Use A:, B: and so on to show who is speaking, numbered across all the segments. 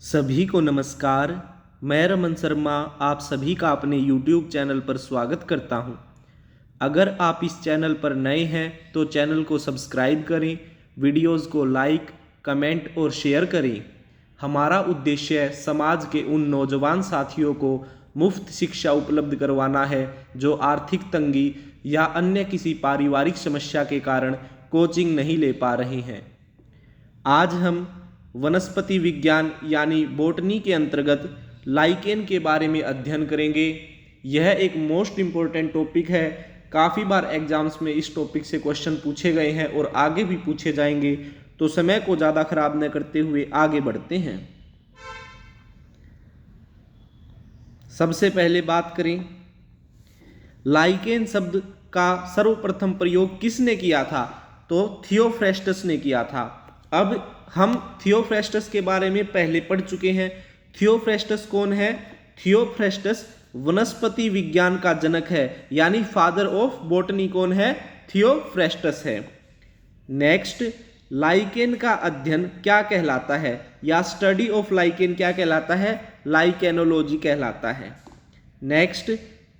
A: सभी को नमस्कार। मैं रमन शर्मा आप सभी का अपने YouTube चैनल पर स्वागत करता हूं। अगर आप इस चैनल पर नए हैं तो चैनल को सब्सक्राइब करें, वीडियोस को लाइक, कमेंट और शेयर करें। हमारा उद्देश्य समाज के उन नौजवान साथियों को मुफ्त शिक्षा उपलब्ध करवाना है जो आर्थिक तंगी या अन्य किसी पारिवारिक समस्या के कारण कोचिंग नहीं ले पा रहे हैं। आज हम वनस्पति विज्ञान यानी बॉटनी के अंतर्गत लाइकेन के बारे में अध्ययन करेंगे। यह एक मोस्ट इम्पोर्टेंट टॉपिक है। काफ़ी बार एग्जाम्स में इस टॉपिक से क्वेश्चन पूछे गए हैं और आगे भी पूछे जाएंगे, तो समय को ज़्यादा खराब न करते हुए आगे बढ़ते हैं। सबसे पहले बात करें, लाइकेन शब्द का सर्वप्रथम प्रयोग किसने किया था? तो थियोफ्रेस्टस ने किया था। अब हम थियोफ्रेस्टस के बारे में पहले पढ़ चुके हैं। थियोफ्रेस्टस कौन है? थियोफ्रेस्टस वनस्पति विज्ञान का जनक है, यानी फादर ऑफ बॉटनी कौन है? थियोफ्रेस्टस है। नेक्स्ट, लाइकेन का अध्ययन क्या कहलाता है, या स्टडी ऑफ लाइकेन क्या कहलाता है? लाइकेनोलॉजी कहलाता है। नेक्स्ट,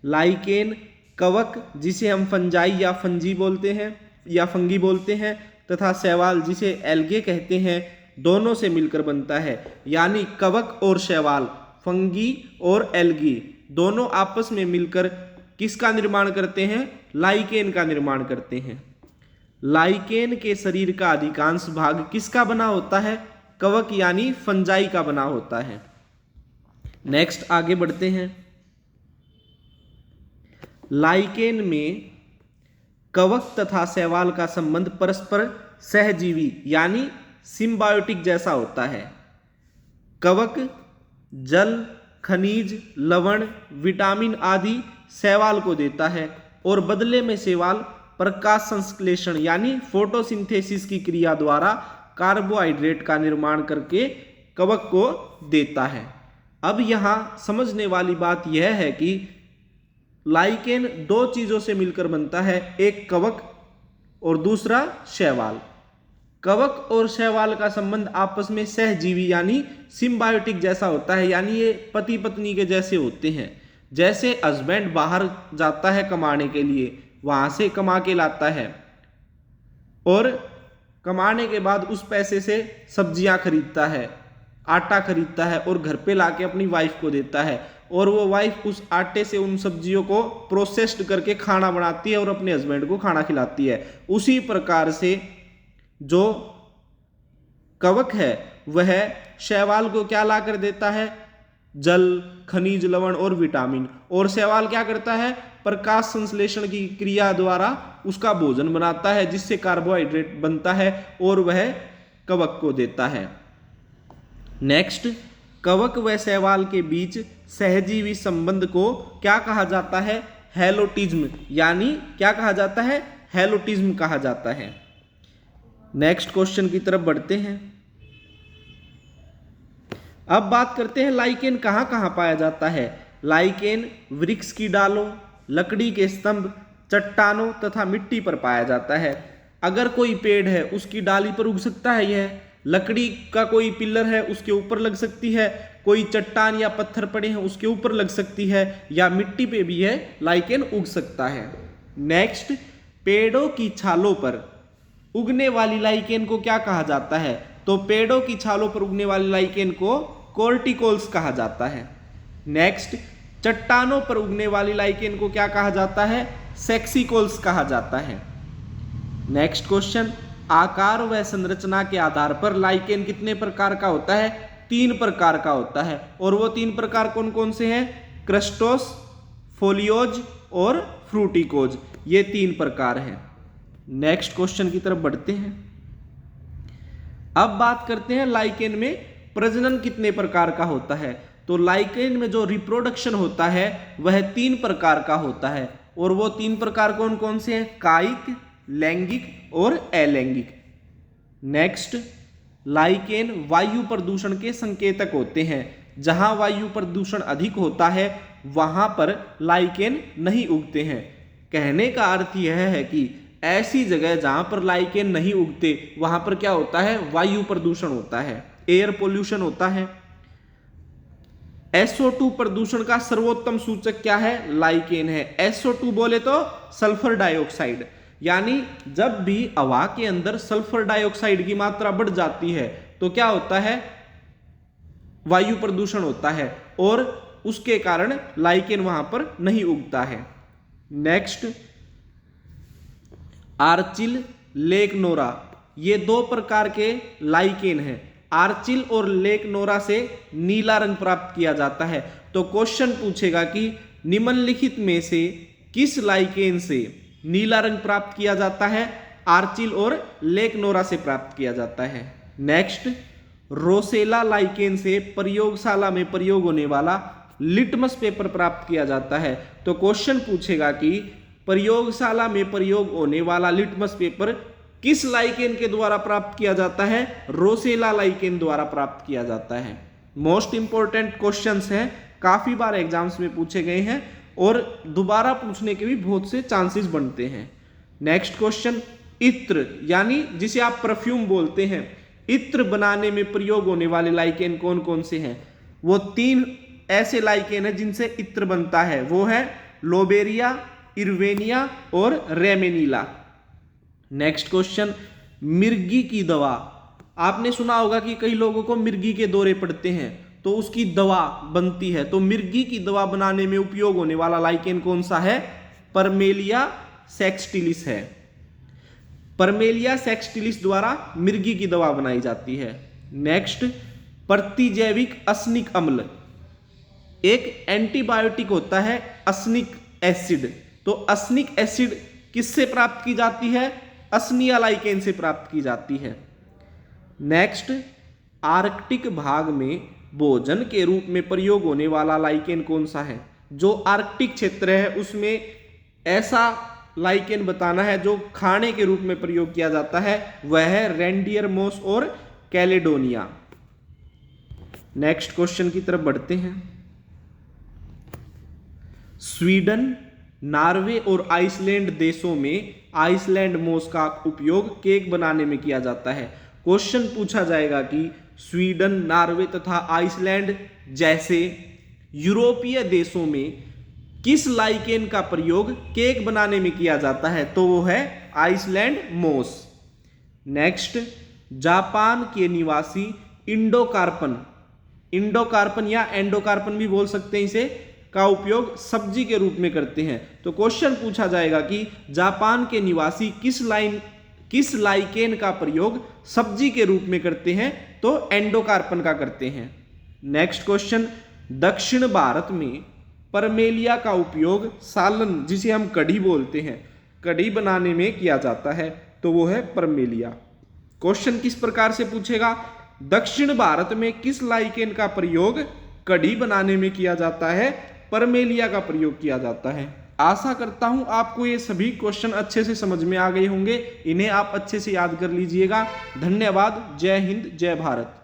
A: लाइकेन कवक जिसे हम फंजाई या फंजी बोलते हैं या फंगी बोलते हैं, तथा शैवाल जिसे एल्गे कहते हैं, दोनों से मिलकर बनता है। यानी कवक और शैवाल, फंगी और एल्गी दोनों आपस में मिलकर किसका निर्माण करते हैं? लाइकेन का निर्माण करते हैं। लाइकेन के शरीर का अधिकांश भाग किसका बना होता है? कवक यानी फंजाई का बना होता है। नेक्स्ट आगे बढ़ते हैं। लाइकेन में कवक तथा शैवाल का संबंध परस्पर सहजीवी यानी सिम्बायोटिक जैसा होता है। कवक जल, खनिज, लवण, विटामिन आदि शैवाल को देता है और बदले में शैवाल प्रकाश संश्लेषण यानी फोटोसिंथेसिस की क्रिया द्वारा कार्बोहाइड्रेट का निर्माण करके कवक को देता है। अब यहाँ समझने वाली बात यह है कि लाइकेन दो चीजों से मिलकर बनता है, एक कवक और दूसरा शैवाल। कवक और शैवाल का संबंध आपस में सहजीवी यानी सिम्बायोटिक जैसा होता है, यानी ये पति पत्नी के जैसे होते हैं। जैसे हस्बैंड बाहर जाता है कमाने के लिए, वहां से कमा के लाता है और कमाने के बाद उस पैसे से सब्जियां खरीदता है, आटा खरीदता है और घर पे लाके अपनी वाइफ को देता है, और वो वाइफ उस आटे से उन सब्जियों को प्रोसेस्ड करके खाना बनाती है और अपने हस्बैंड को खाना खिलाती है। उसी प्रकार से जो कवक है वह शैवाल को क्या ला कर देता है? जल, खनिज, लवण और विटामिन। और शैवाल क्या करता है? प्रकाश संश्लेषण की क्रिया द्वारा उसका भोजन बनाता है, जिससे कार्बोहाइड्रेट बनता है और वह कवक को देता है। नेक्स्ट, कवक व शैवाल के बीच सहजीवी संबंध को क्या कहा जाता है? हैलोटिज्म, यानी क्या कहा जाता है? हैलोटिज्म कहा जाता है। नेक्स्ट क्वेश्चन की तरफ बढ़ते हैं। अब बात करते हैं लाइकेन कहाँ कहाँ पाया जाता है। लाइकेन वृक्ष की डालों, लकड़ी के स्तंभ, चट्टानों तथा मिट्टी पर पाया जाता है। अगर कोई पेड़ है उसकी डाली पर उग सकता है यह, लकड़ी का कोई पिलर है उसके ऊपर लग सकती है, कोई चट्टान या पत्थर पड़े हैं उसके ऊपर लग सकती है, या मिट्टी पे भी है लाइकेन उग सकता है। नेक्स्ट, पेड़ों की छालों पर उगने वाली लाइकेन को क्या कहा जाता है? तो पेड़ों की छालों पर उगने वाली लाइकेन को कोर्टिकोल्स कहा जाता है। नेक्स्ट, चट्टानों पर उगने वाली लाइकेन को क्या कहा जाता है? सेक्सिकोल्स कहा जाता है। नेक्स्ट क्वेश्चन, आकार व संरचना के आधार पर लाइकेन कितने प्रकार का होता है? 3 प्रकार का होता है। और वो 3 प्रकार कौन कौन से हैं? क्रस्टोस, फोलियोज और फ्रूटिकोज, ये 3 प्रकार हैं। नेक्स्ट क्वेश्चन की तरफ बढ़ते हैं। अब बात करते हैं लाइकेन में प्रजनन कितने प्रकार का होता है। तो लाइकेन में जो रिप्रोडक्शन होता है वह 3 प्रकार का होता है। और वो 3 प्रकार कौन कौन से हैं? कायिक, लैंगिक और अलैंगिक। नेक्स्ट, लाइकेन वायु प्रदूषण के संकेतक होते हैं। जहां वायु प्रदूषण अधिक होता है वहां पर लाइकेन नहीं उगते हैं। कहने का अर्थ यह है कि ऐसी जगह जहां पर लाइकेन नहीं उगते वहां पर क्या होता है? वायु प्रदूषण होता है, एयर पोल्यूशन होता है। SO2 प्रदूषण का सर्वोत्तम सूचक क्या है? लाइकेन है। SO2 बोले तो सल्फर डाइऑक्साइड, यानी जब भी हवा के अंदर सल्फर डाइऑक्साइड की मात्रा बढ़ जाती है तो क्या होता है? वायु प्रदूषण होता है और उसके कारण लाइकेन वहां पर नहीं उगता है। नेक्स्ट, आर्चिल, लेक नोरा, ये दो प्रकार के लाइकेन हैं। आर्चिल और लेक नोरा से नीला रंग प्राप्त किया जाता है। तो क्वेश्चन पूछेगा कि निम्नलिखित में से किस लाइकेन से नीला रंग प्राप्त किया जाता है? आर्चिल और लेक नोरा से प्राप्त किया जाता है। नेक्स्ट, रोसेला लाइकेन से प्रयोगशाला में प्रयोग होने वाला लिटमस पेपर प्राप्त किया जाता है। तो क्वेश्चन पूछेगा कि प्रयोगशाला में प्रयोग होने वाला लिटमस पेपर किस लाइकेन के द्वारा प्राप्त किया जाता है? रोसेला लाइकेन द्वारा प्राप्त किया जाता है। मोस्ट इंपॉर्टेंट क्वेश्चंस हैं, काफी बार एग्जाम्स में पूछे गए हैं और दोबारा पूछने के भी बहुत से चांसेस बनते हैं। नेक्स्ट क्वेश्चन, इत्र यानी जिसे आप परफ्यूम बोलते हैं, इत्र बनाने में प्रयोग होने वाले लाइकेन कौन कौन से हैं? वो 3 ऐसे लाइकेन हैं जिनसे इत्र बनता है, वो है लोबेरिया, इर्वेनिया और रेमेनिला। नेक्स्ट क्वेश्चन, मिर्गी की दवा, आपने सुना होगा कि कई लोगों को मिर्गी के दौरे पड़ते हैं तो उसकी दवा बनती है। तो मिर्गी की दवा बनाने में उपयोग होने वाला लाइकेन कौन सा है? परमेलिया सेक्सटिलिस है। परमेलिया सेक्सटिलिस द्वारा मिर्गी की दवा बनाई जाती है। नेक्स्ट, प्रतिजैविक असनिक अम्ल, एक एंटीबायोटिक होता है असनिक एसिड। तो असनिक एसिड किससे प्राप्त की जाती है? असनिया लाइकेन से प्राप्त की जाती है। नेक्स्ट, आर्कटिक भाग में भोजन के रूप में प्रयोग होने वाला लाइकेन कौन सा है? जो आर्कटिक क्षेत्र है उसमें ऐसा लाइकेन बताना है जो खाने के रूप में प्रयोग किया जाता है, वह है रेंडियर मोस और कैलेडोनिया। नेक्स्ट क्वेश्चन की तरफ बढ़ते हैं। स्वीडन, नॉर्वे और आइसलैंड देशों में आइसलैंड मोस का उपयोग केक बनाने में किया जाता है। क्वेश्चन पूछा जाएगा कि स्वीडन, नॉर्वे तथा आइसलैंड जैसे यूरोपीय देशों में किस लाइकेन का प्रयोग केक बनाने में किया जाता है? तो वो है आइसलैंड मोस। नेक्स्ट, जापान के निवासी इंडोकार्पन, इंडोकार्पन या एंडोकार्पन भी बोल सकते हैं इसे, का उपयोग सब्जी के रूप में करते हैं। तो क्वेश्चन पूछा जाएगा कि जापान के निवासी किस लाइकेन का प्रयोग सब्जी के रूप में करते हैं? तो एंडोकार्पन का करते हैं। नेक्स्ट क्वेश्चन, दक्षिण भारत में परमेलिया का उपयोग सालन, जिसे हम कढ़ी बोलते हैं, कढ़ी बनाने में किया जाता है, तो वो है परमेलिया। क्वेश्चन किस प्रकार से पूछेगा? दक्षिण भारत में किस लाइकेन का प्रयोग कढ़ी बनाने में किया जाता है? परमेलिया का प्रयोग किया जाता है। आशा करता हूं आपको ये सभी क्वेश्चन अच्छे से समझ में आ गए होंगे। इन्हें आप अच्छे से याद कर लीजिएगा। धन्यवाद। जय हिंद, जय भारत।